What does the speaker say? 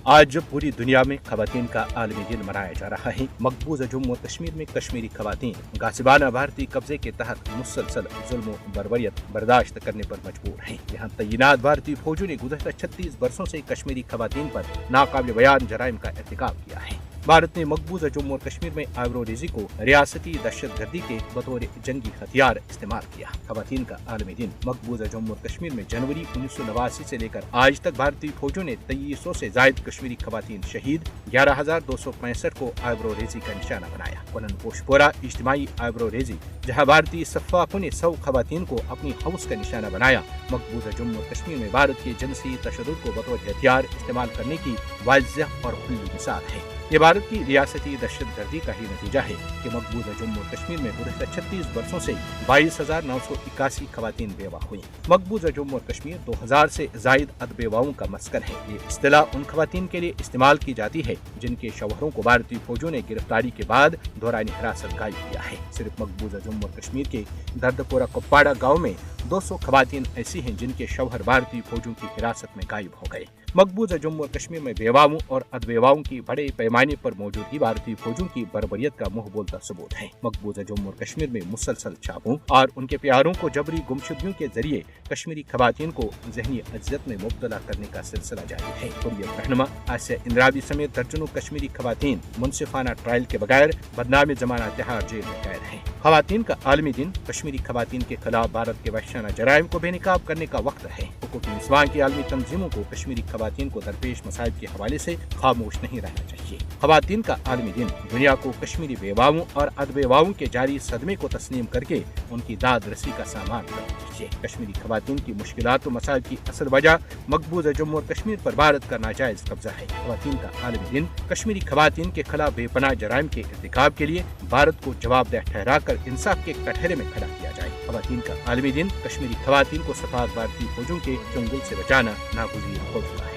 आज जब पूरी दुनिया में खवातीन का आलमी दिन मनाया जा रहा है, मकबूजा जम्मू और कश्मीर में कश्मीरी खवातीन गासिबाना भारतीय कब्जे के तहत मुसलसल जुल्म बर्बरियत बर्दाश्त करने पर मजबूर हैं। यहाँ तैनात भारतीय फौजों ने गुज़श्ता 36 बरसों से कश्मीरी खवातीन पर नाकाबिल बयान जराइम का इर्तिकाब किया है। भारत ने मकबूजा जम्मू और कश्मीर में आइवरो रेजी को रियासती दहशतगर्दी के बतौर जंगी हथियार इस्तेमाल किया। खवातीन का आलमी दिन मकबूजा जम्मू और कश्मीर में जनवरी 1989 से लेकर आज तक भारतीय फौजों ने 2300 से ज्यादा कश्मीरी खवातीन शहीद, 11,265 को आइवरो रेजी का निशाना बनाया। कुनन पोशपोरा इज्तिमाई आइवरो रेजी, जहाँ भारतीय सफ़ाकों ने 100 खवातीन को अपनी हौस का निशाना बनाया। मकबूजा जम्मू और कश्मीर में भारत के जिनसी तशद्दुद को बतौर हथियार इस्तेमाल करने की वाज़ेह और खुली मिसाल है। ये भारत की रियासती दहशतगर्दी का ही नतीजा है कि मकबूजा जम्मू और कश्मीर में गुज़श्ता 36 वर्षों से 22,981 खवातीन बेवा हुई। मकबूजा जम्मू और कश्मीर 2000 से जायद अदबेवाओं का मस्कन है। ये इस्तिलाह उन खवातीन के लिए इस्तेमाल की जाती है जिनके शौहरों को भारतीय फौजों ने गिरफ्तारी के बाद दौरान हिरासत गायब किया है। सिर्फ मकबूजा जम्मू और कश्मीर के दर्दपुरा कुप्पाड़ा गाँव में 200 खवातीन ऐसी हैं जिनके शौहर भारतीय फौजों की हिरासत में गायब हो गए। मकबूजा जम्मू और कश्मीर में बेवाओं और अदबेवाओं की बड़े पैमाने पर मौजूदगी भारतीय फौजों की बर्बरियत का मुंह बोलता सबूत है। मकबूजा जम्मू और कश्मीर में मुसलसल छापों और उनके प्यारों को जबरी गुमशुदगियों के जरिए कश्मीरी खवातीन को जहनी अजियत में मुब्तला करने का सिलसिला जारी है। हुर्रियत रहनुमा आसिया इंद्रावी समेत दर्जनों कश्मीरी खवातीन मुनसिफाना ट्रायल के बगैर बदनाम जमाना तिहाड़ जेल में कैद हैं। खवातीन का आलमी दिन कश्मीरी खवातीन के खिलाफ भारत के वहशाना जराइम को बेनकाब करने का वक्त है। हुकूक इंसान की आलमी तंजीमों को कश्मीरी खवातीन को दरपेश मसाइब के हवाले से खामोश नहीं रहना चाहिए। खवातीन का आलमी दिन दुनिया को कश्मीरी बेवाओं और अदबेवाओं के जारी सदमे को तस्लीम करके उनकी दाद रसी का सामान करना चाहिए। कश्मीरी खवातीन की मुश्किलात और मसाइब की असल वजह मकबूजा जम्मू और कश्मीर पर भारत का नाजायज कब्जा है। खवातीन का आलमी दिन कश्मीरी खवातीन के खिलाफ बेपनाह जराइम के इर्तिकाब के लिए भारत को जवाबदेह ठहरा कर इंसाफ के कटहरे में खड़ा किया जाए। खवातीन का आलमी दिन कश्मीरी खवातीन को सफाक भारतीय फौजों के चंगुल से बचाना नागुज़ीर होगा।